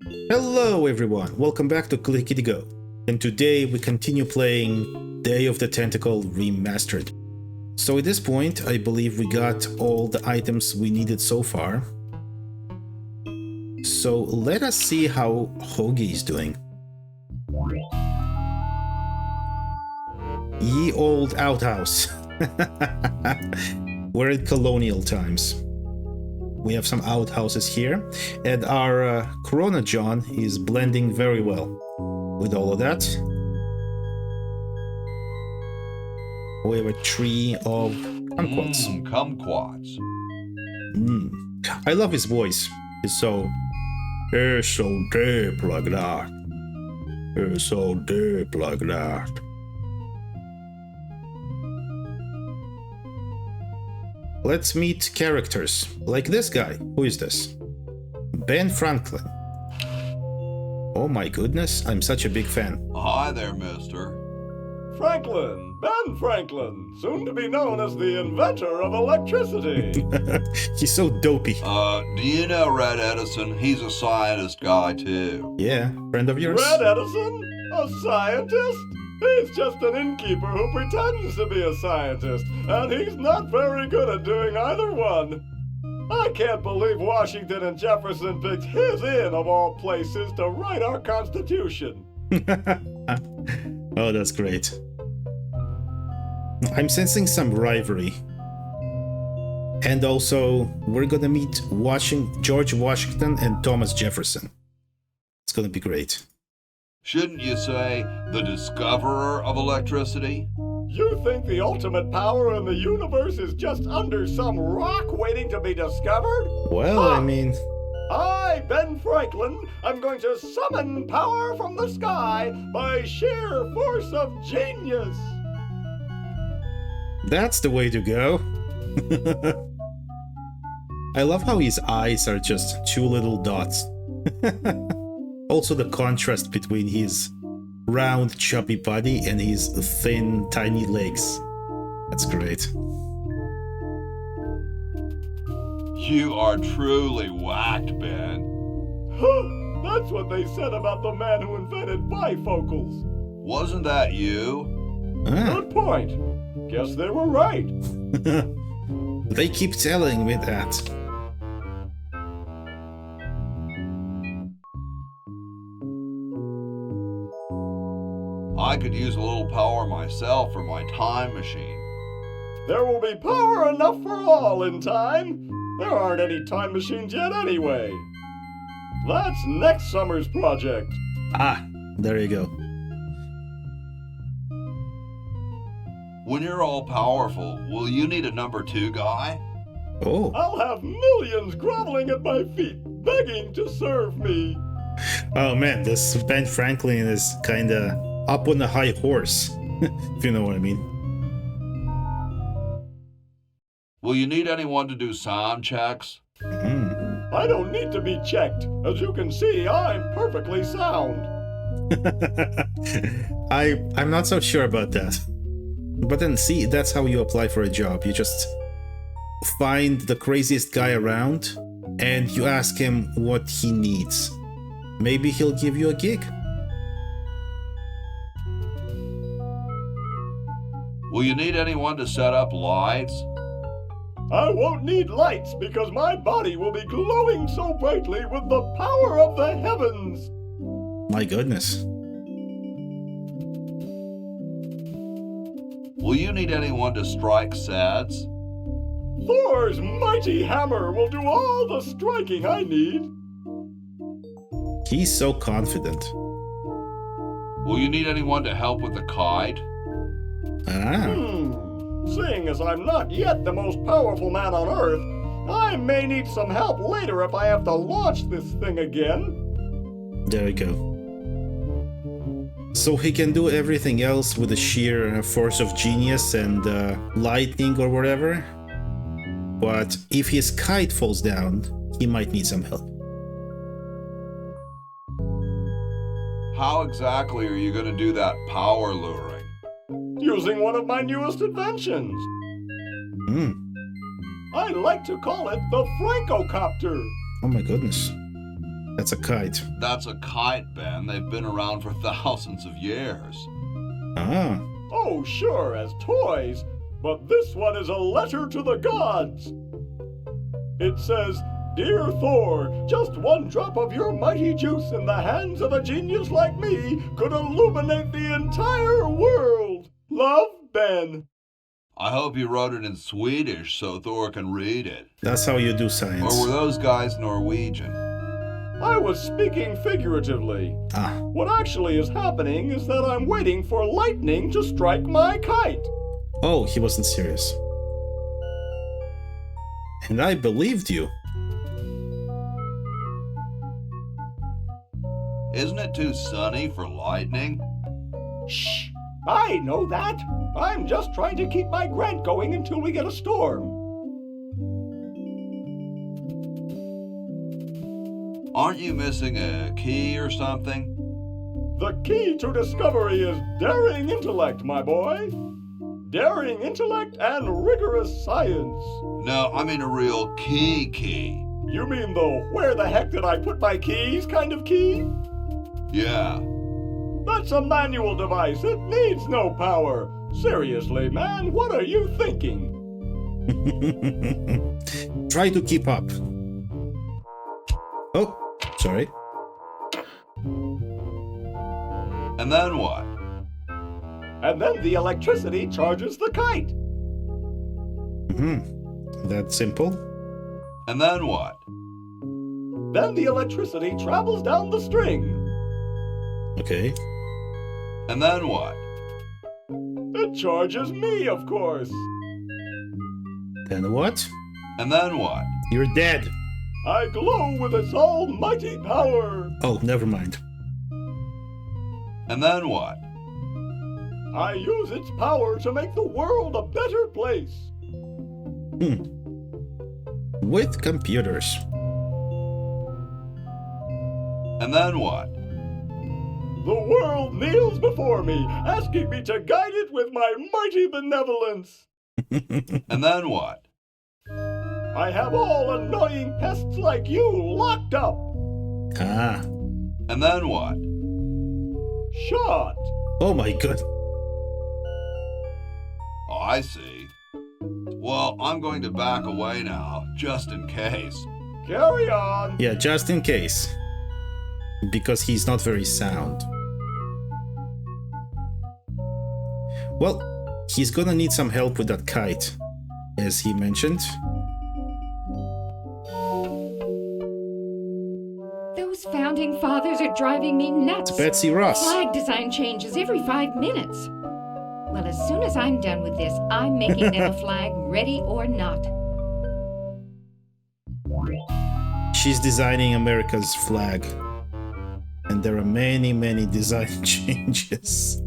Hello everyone, welcome back to ClickidyGo, and today we continue playing Day of the Tentacle Remastered. So at this point, I believe we got all the items we needed so far. So let us see how Hoagie is doing. Ye old outhouse. We're in colonial times. We have some outhouses here, and our Corona John is blending very well with all of that. We have a tree of kumquats. Kumquats. I love his voice. It's so deep like that. It's so deep like that. Let's meet characters, like this guy. Who is this? Ben Franklin. Oh my goodness, I'm such a big fan. Hi there, mister. Franklin, Ben Franklin, soon to be known as the inventor of electricity. He's so dopey. Do you know Red Edison? He's a scientist guy, too. Yeah, friend of yours? Red Edison? A scientist? He's just an innkeeper who pretends to be a scientist, and he's not very good at doing either one. I can't believe Washington and Jefferson picked his inn, of all places, to write our Constitution. Oh, that's great. I'm sensing some rivalry. And also, we're gonna meet George Washington and Thomas Jefferson. It's gonna be great. Shouldn't you say the discoverer of electricity? You think the ultimate power in the universe is just under some rock waiting to be discovered? Well, I mean... I, Ben Franklin, am going to summon power from the sky by sheer force of genius. That's the way to go. I love how his eyes are just two little dots. Also the contrast between his round, chubby body and his thin, tiny legs. That's great. You are truly whacked, Ben. Huh, that's what they said about the man who invented bifocals. Wasn't that you? Good point. Guess they were right. They keep telling me that. I could use a little power myself for my time machine. There will be power enough for all in time. There aren't any time machines yet anyway. That's next summer's project. Ah, there you go. When you're all powerful, will you need a number 2 guy? Oh. I'll have millions groveling at my feet, begging to serve me. Oh man, this Ben Franklin is kinda up on a high horse, if you know what I mean. Will you need anyone to do sound checks? I don't need to be checked. As you can see, I'm perfectly sound. I'm not so sure about that. But then see, that's how you apply for a job. You just find the craziest guy around and you ask him what he needs. Maybe he'll give you a gig. Will you need anyone to set up lights? I won't need lights because my body will be glowing so brightly with the power of the heavens. My goodness. Will you need anyone to strike sets? Thor's mighty hammer will do all the striking I need. He's so confident. Will you need anyone to help with the kite? Seeing as I'm not yet the most powerful man on Earth, I may need some help later if I have to launch this thing again. There we go. So he can do everything else with the sheer force of genius and lightning or whatever. But if his kite falls down, he might need some help. How exactly are you going to do that power luring? Using one of my newest inventions. I like to call it the Francocopter. Oh my goodness. That's a kite. That's a kite, Ben. They've been around for thousands of years. Ah. Oh, sure, as toys, but this one is a letter to the gods. It says, "Dear Thor, just one drop of your mighty juice in the hands of a genius like me could illuminate the entire world. Love, Ben." I hope you wrote it in Swedish so Thor can read it. That's how you do science. Or were those guys Norwegian? I was speaking figuratively. Ah. What actually is happening is that I'm waiting for lightning to strike my kite. Oh, he wasn't serious. And I believed you. Isn't it too sunny for lightning? Shh! I know that. I'm just trying to keep my grant going until we get a storm. Aren't you missing a key or something? The key to discovery is daring intellect, my boy. Daring intellect and rigorous science. No, I mean a real key. You mean the "where the heck did I put my keys" kind of key? Yeah. That's a manual device. It needs no power. Seriously, man, what are you thinking? Try to keep up. Oh, sorry. And then what? And then the electricity charges the kite. That's simple. And then what? Then the electricity travels down the string. Okay. And then what? It charges me, of course. Then what? And then what? You're dead. I glow with its almighty power. Oh, never mind. And then what? I use its power to make the world a better place. With computers. And then what? The world kneels before me, asking me to guide it with my mighty benevolence. And then what? I have all annoying pests like you locked up. Ah. And then what? Shot. Oh my god. Oh, I see. Well, I'm going to back away now, just in case. Carry on. Yeah, just in case. Because he's not very sound. Well, he's gonna need some help with that kite, as he mentioned. Those founding fathers are driving me nuts. It's Betsy Ross. Flag design changes every 5 minutes. Well, as soon as I'm done with this, I'm making them a flag, ready or not. She's designing America's flag. And there are many, many design changes.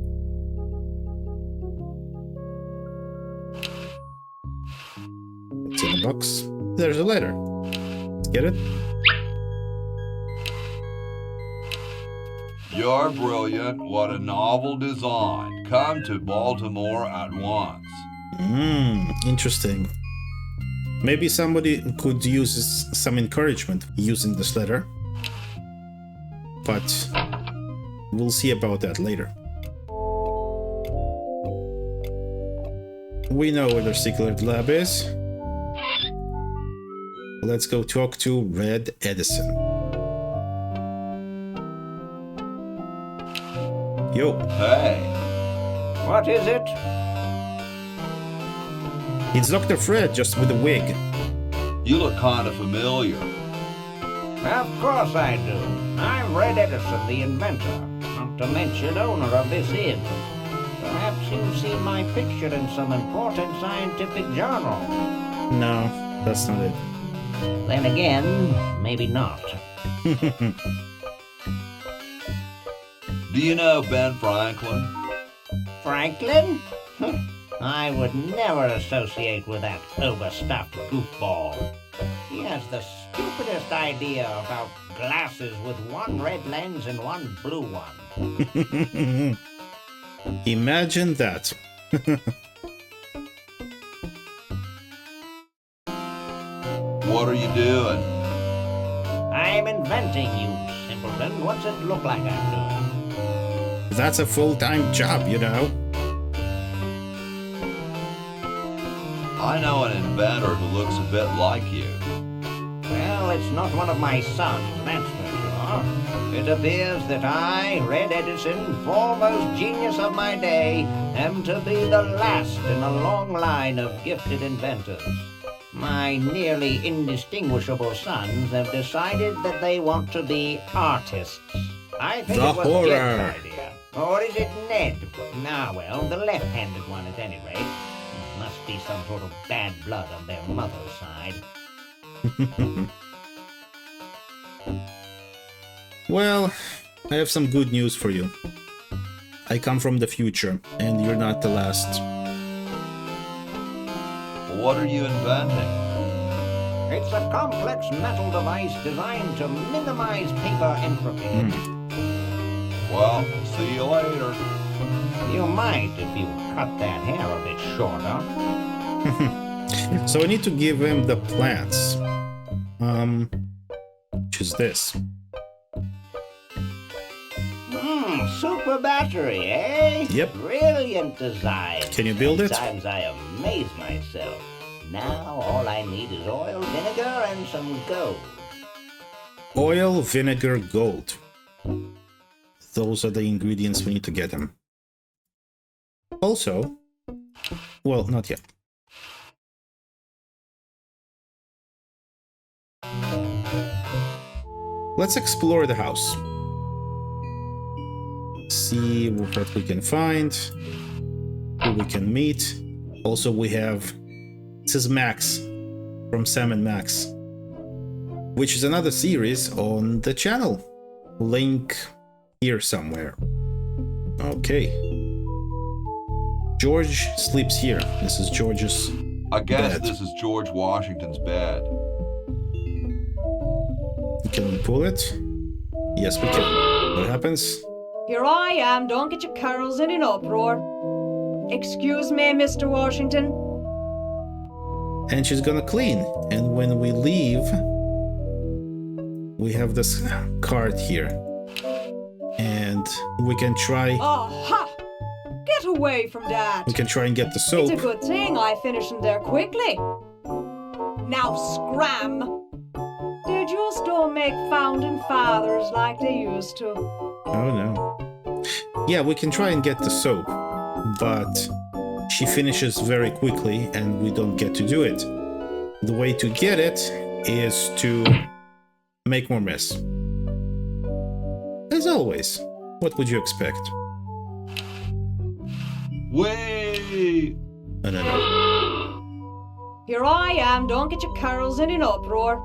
What's in the box? There's a letter. Let's get it. You're brilliant. What a novel design. Come to Baltimore at once. Interesting. Maybe somebody could use some encouragement using this letter. But we'll see about that later. We know where the secret lab is. Let's go talk to Red Edison. Yo. Hey. What is it? It's Dr. Fred, just with a wig. You look kind of familiar. Of course I do. I'm Red Edison, the inventor, not to mention owner of this inn. Perhaps you've seen my picture in some important scientific journal. No, that's not it. Then again, maybe not. Do you know Ben Franklin? Franklin? I would never associate with that overstuffed goofball. He has the stupidest idea about glasses with one red lens and one blue one. Imagine that. What are you doing? I'm inventing, you simpleton. What's it look like I'm doing? That's a full-time job, you know. I know an inventor who looks a bit like you. Well, it's not one of my sons, that's for sure. It appears that I, Red Edison, foremost genius of my day, am to be the last in a long line of gifted inventors. My nearly indistinguishable sons have decided that they want to be artists. I think The it was horror. Jed's idea. Or is it Ned? Ah, well, the left-handed one at any rate. Must be some sort of bad blood on their mother's side. Well, I have some good news for you. I come from the future, and you're not the last. What are you inventing? It's a complex metal device designed to minimize paper entropy. Well, see you later. You might if you cut that hair a bit shorter. So I need to give him the plants. Which is this. Super battery, eh? Yep. Brilliant design. Can you build it? Sometimes I amaze myself. Now all I need is oil, vinegar, and some gold. Oil, vinegar, gold. Those are the ingredients we need to get them. Also, well, not yet. Let's explore the house. See what we can find, who we can meet. Also, we have, this is Max from Sam and Max, which is another series on the channel. Link here somewhere. Okay. George sleeps here. This is George's I guess bed. this is George Washington's bed. Can we pull it? Yes, we can. What happens? Here I am, don't get your carols in an uproar. Excuse me, Mr. Washington. And she's gonna clean. And when we leave, we have this card here. And we can try... Aha! Get away from that. We can try and get the It's soap. a good thing I finished them there quickly. Now scram. They just don't make founding fathers like they used to. Oh no. Yeah, we can try and get the soap, but she finishes very quickly and we don't get to do it. The way to get it is to make more mess. As always, what would you expect? Wait! No. Here I am, don't get your carols in an uproar.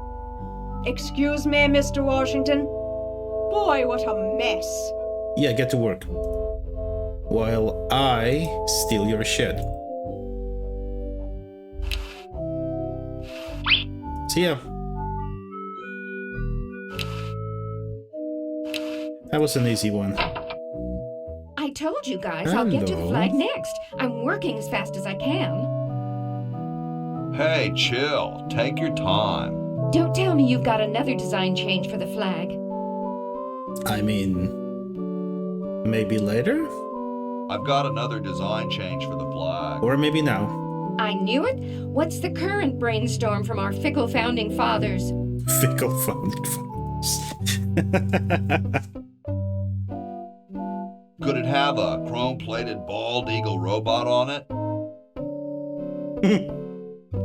Excuse me, Mr. Washington. Boy, what a mess. Yeah, get to work. While I steal your shed. See ya. That was an easy one. I told you guys I'll get to the Hello. flag next. I'm working as fast as I can. Hey, chill. Take your time. Don't tell me you've got another design change for the flag. I mean, maybe later? I've got another design change for the flag. Or maybe now. I knew it. What's the current brainstorm from our fickle founding fathers? Fickle founding fathers. Could it have a chrome-plated bald eagle robot on it?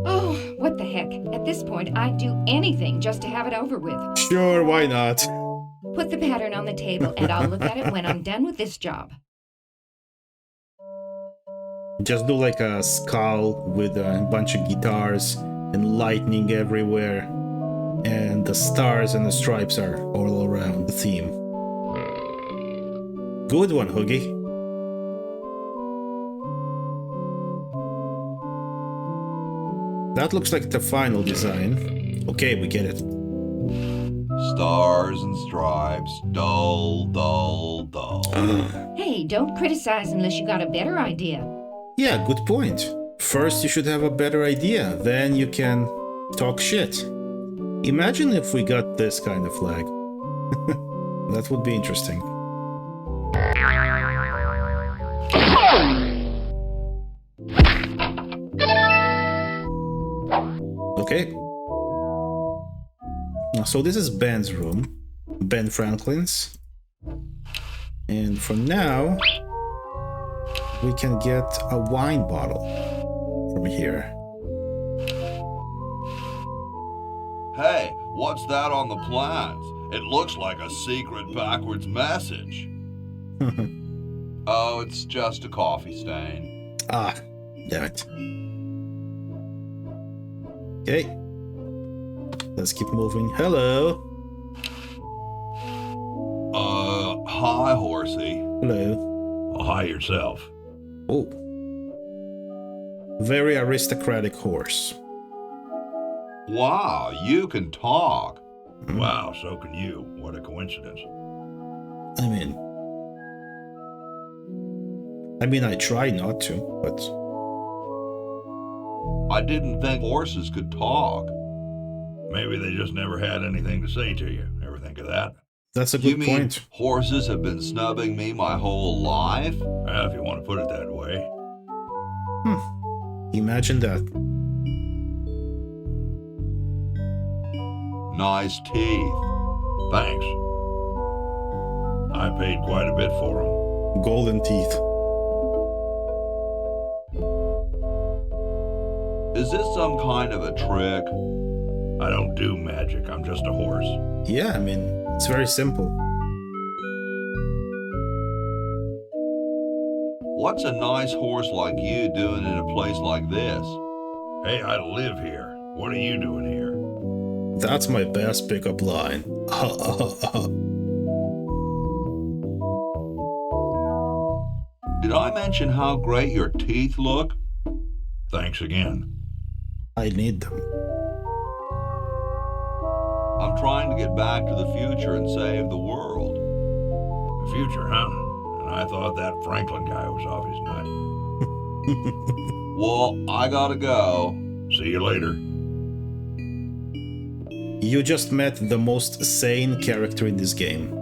Oh, what the heck. At this point, I'd do anything just to have it over with. Sure, why not? Put the pattern on the table and I'll look at it when I'm done with this job. Just do like a skull with a bunch of guitars and lightning everywhere. And the stars and the stripes are all around the theme. Good one, Hoagie. That looks like the final design. Okay, we get it. Stars and stripes. Dull, dull, dull. Hey, don't criticize unless you got a better idea. Yeah, good point. First, you should have a better idea, then you can talk shit. Imagine if we got this kind of flag. That would be interesting. Okay. So this is Ben's room. Ben Franklin's. And for now, we can get a wine bottle from here. Hey, what's that on the plans? It looks like a secret backwards message. Oh, it's just a coffee stain. Ah, damn it. Okay. Let's keep moving. Hello. Hi, horsey. Hello. Oh, hi yourself. Oh. Very aristocratic horse. Wow, you can talk. Wow, so can you. What a coincidence. I mean, I try not to, but... I didn't think horses could talk. Maybe they just never had anything to say to you. Ever think of that? That's a You good mean point. horses have been snubbing me my whole life? Well, if you want to put it that way. Imagine that. Nice teeth. Thanks. I paid quite a bit for them. Golden teeth. Is this some kind of a trick? I don't do magic. I'm just a horse. Yeah, I mean, it's very simple. What's a nice horse like you doing in a place like this? Hey, I live here. What are you doing here? That's my best pickup line. Did I mention how great your teeth look? Thanks again. I need them. I'm trying to get back to the future and save the world. The future, huh? And I thought that Franklin guy was off his nut. Well, I gotta go. See you later. You just met the most sane character in this game.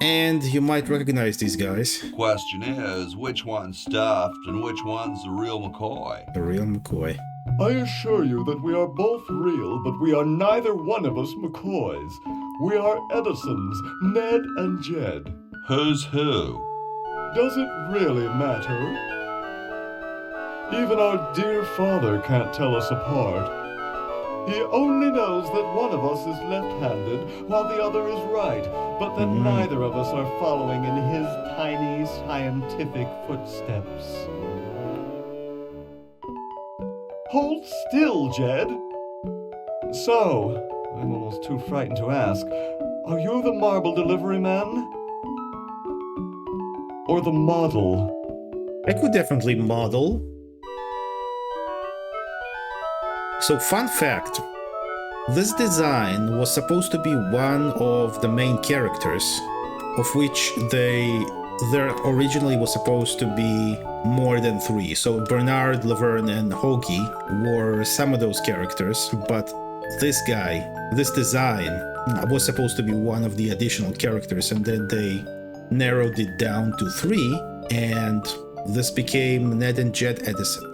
And you might recognize these guys. Question is, which one's stuffed and which one's the real McCoy? The real McCoy. I assure you that we are both real, but we are neither one of us McCoys. We are Edisons, Ned and Jed. Who's who? Does it really matter? Even our dear father can't tell us apart. He only knows that one of us is left-handed while the other is right, but that neither of us are following in his tiny scientific footsteps. Hold still, Jed. So, I'm almost too frightened to ask, are you the marble delivery man? Or the model? I could definitely model. So, fun fact. This design was supposed to be one of the main characters, of which there originally was supposed to be more than 3. So Bernard, Laverne, and Hoagie were some of those characters, but this guy, this design, was supposed to be one of the additional characters, and then they narrowed it down to 3, and this became Ned and Jed Edison.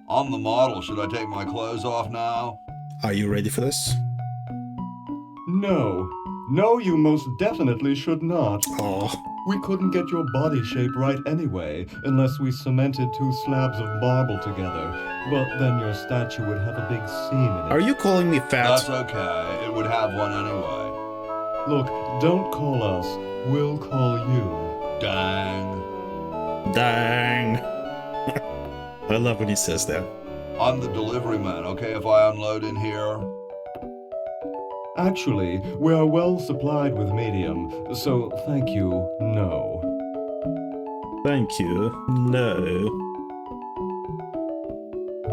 I'm the model. Should I take my clothes off now? Are you ready for this? No. No, you most definitely should not. Oh, We couldn't get your body shape right anyway, unless we cemented 2 slabs of marble together. But then your statue would have a big seam in it. are you calling me fat? That's okay. It would have one anyway. Look, don't call us. We'll call you. Dang. Dang. I love when he says that. I'm the delivery man, okay, if I unload in here? Actually, we are well supplied with medium, so thank you, no. Thank you. No.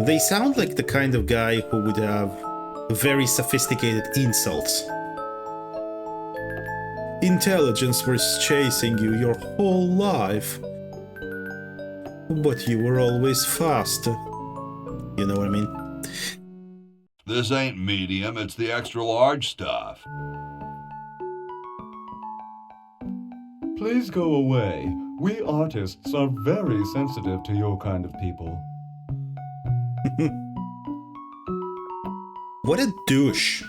They sound like the kind of guy who would have very sophisticated insults. Intelligence was chasing you your whole life. But you were always faster. You know what I mean? This ain't medium, it's the extra large stuff. Please go away. We artists are very sensitive to your kind of people. What a douche.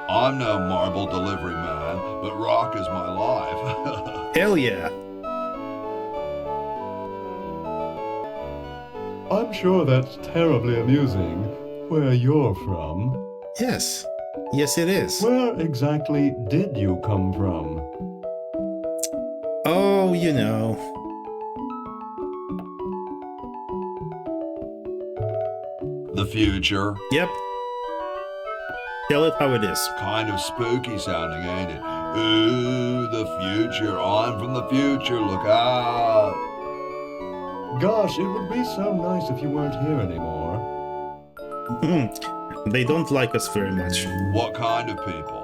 I'm no marble delivery man, but rock is my life. Hell yeah. I'm sure that's terribly amusing, where you're from. Yes. Yes, it is. Where exactly did you come from? Oh, you know. The future. Yep. Tell it how it is. Kind of spooky sounding, ain't it? Ooh, the future. I'm from the future. Look out. Gosh, it would be so nice if you weren't here anymore. They don't like us very much. What kind of people?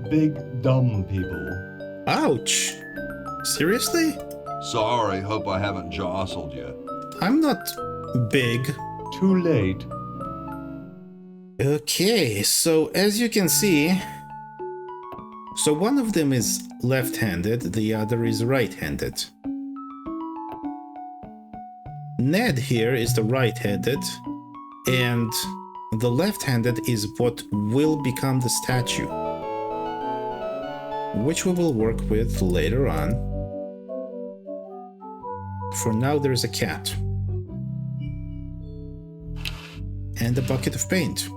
Big, dumb people. Ouch. Seriously? Sorry, hope I haven't jostled you. I'm not big. Too late. Okay, so as you can see, so one of them is left-handed, the other is right-handed. Ned here is the right-handed, and the left-handed is what will become the statue, which we will work with later on. For now, there's a cat. And a bucket of paint.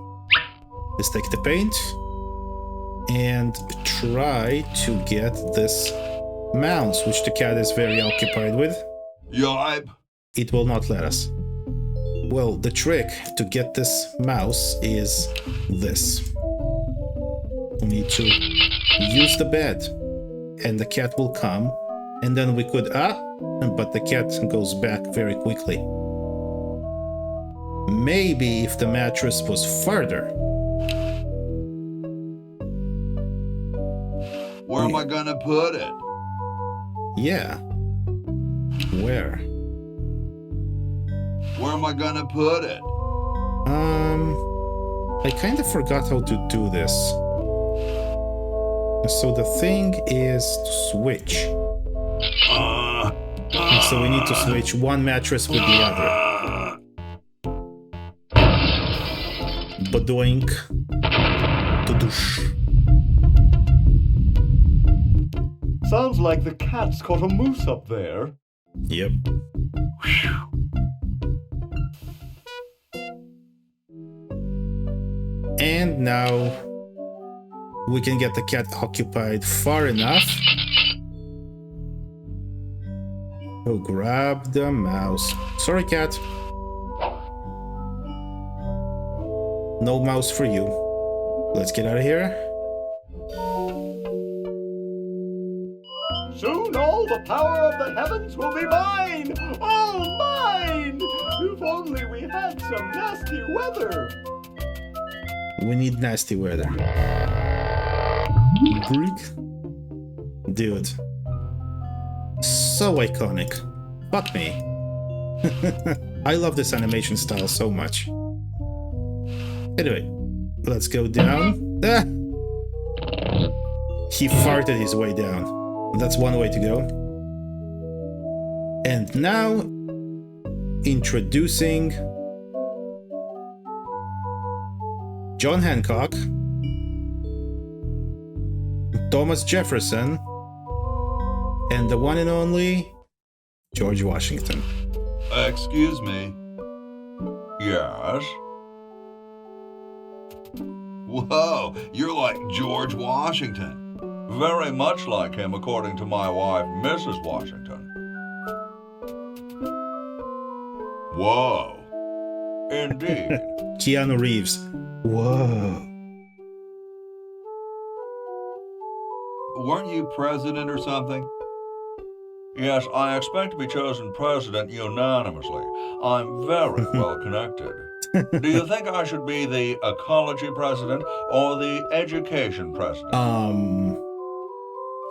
Let's take the paint and try to get this mouse, which the cat is very occupied with. Yipe. It will not let us. Well, the trick to get this mouse is this. We need to use the bed, and the cat will come, and then we could, but the cat goes back very quickly. Maybe if the mattress was farther. Where am I gonna put it? Yeah. Where? Where am I gonna put it? I kind of forgot how to do this. So the thing is to switch. And so we need to switch one mattress with the other. Badoink. Tudoosh. Sounds like the cat's caught a moose up there. Yep. And now we can get the cat occupied far enough. Oh, grab the mouse. Sorry, cat. No mouse for you. Let's get out of here. Soon all the power of the heavens will be mine! All mine! If only we had some nasty weather! We need nasty weather. Greek? Dude. So iconic. Fuck me. I love this animation style so much. Anyway, let's go down. Ah! He farted his way down. That's one way to go. And now, introducing John Hancock, Thomas Jefferson, and the one and only George Washington. Excuse me. Yes? Whoa, you're like George Washington. Very much like him, according to my wife, Mrs. Washington. Whoa. Indeed. Keanu Reeves. Whoa. Weren't you president or something? Yes, I expect to be chosen president unanimously. I'm very well connected. Do you think I should be the ecology president or the education president?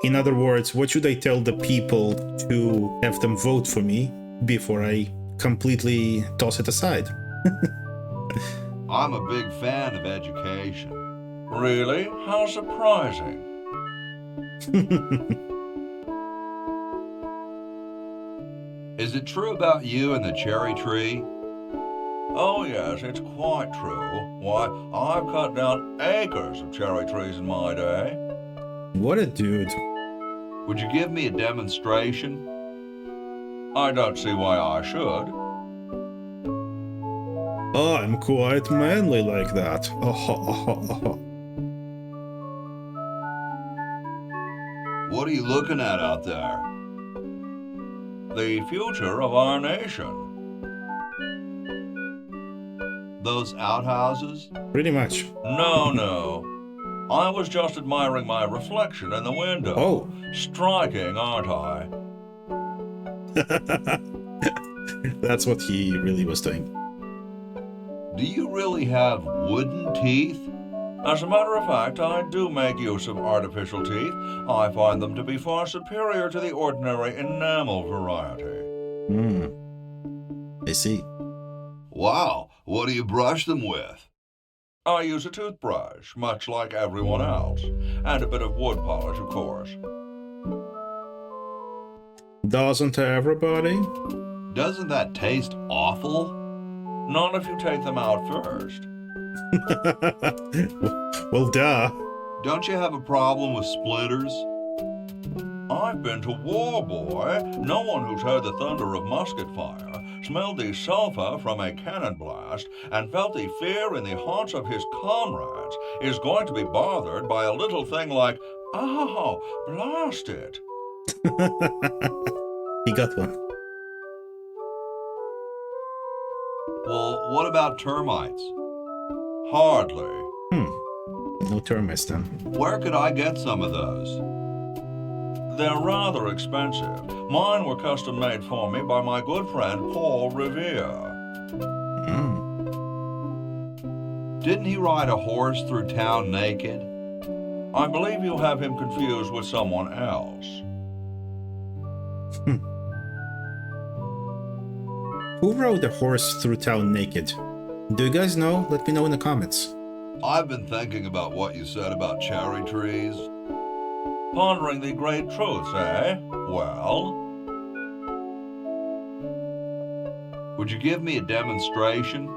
In other words, what should I tell the people to have them vote for me before I completely toss it aside? I'm a big fan of education. Really? How surprising. Is it true about you and the cherry tree? Oh yes, it's quite true. Why, I've cut down acres of cherry trees in my day. What a dude. Would you give me a demonstration? I don't see why I should. Oh, I'm quite manly like that. What are you looking at out there? The future of our nation. Those outhouses? Pretty much. No. I was just admiring my reflection in the window. Oh. Striking, aren't I? That's what he really was doing. Do you really have wooden teeth? As a matter of fact, I do make use of artificial teeth. I find them to be far superior to the ordinary enamel variety. I see. Wow, what do you brush them with? I use a toothbrush, much like everyone else, and a bit of wood polish, of course. Doesn't everybody? Doesn't that taste awful? Not if you take them out first. Well, duh. Don't you have a problem with splinters? I've been to war, boy. No one who's heard the thunder of musket fire, smelled the sulfur from a cannon blast, and felt the fear in the hearts of his comrades is going to be bothered by a little thing like, oh, blast it. He got one. Well, what about termites? Hardly. No termites then. Where could I get some of those? They're rather expensive. Mine were custom made for me by my good friend Paul Revere. Didn't he ride a horse through town naked? I believe you have him confused with someone else. Who rode a horse through town naked? Do you guys know? Let me know in the comments. I've been thinking about what you said about cherry trees. Pondering the great truths, eh? Well? Would you give me a demonstration?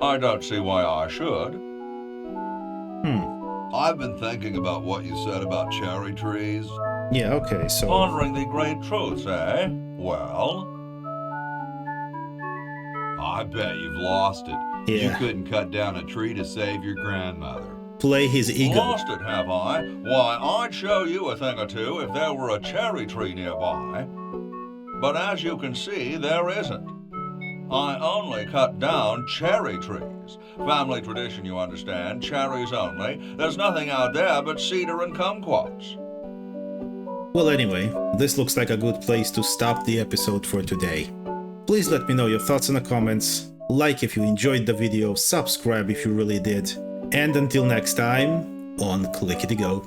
I don't see why I should. I've been thinking about what you said about cherry trees. Yeah, okay, so... Pondering the great truths, eh? Well? I bet you've lost it. Yeah. You couldn't cut down a tree to save your grandmother. Play his ego. Lost it, have I? Why, I'd show you a thing or two if there were a cherry tree nearby. But as you can see, there isn't. I only cut down cherry trees. Family tradition, you understand. Cherries only. There's nothing out there but cedar and kumquats. Well, anyway, this looks like a good place to stop the episode for today. Please let me know your thoughts in the comments. Like if you enjoyed the video, subscribe if you really did. And until next time, on ClickidyGo.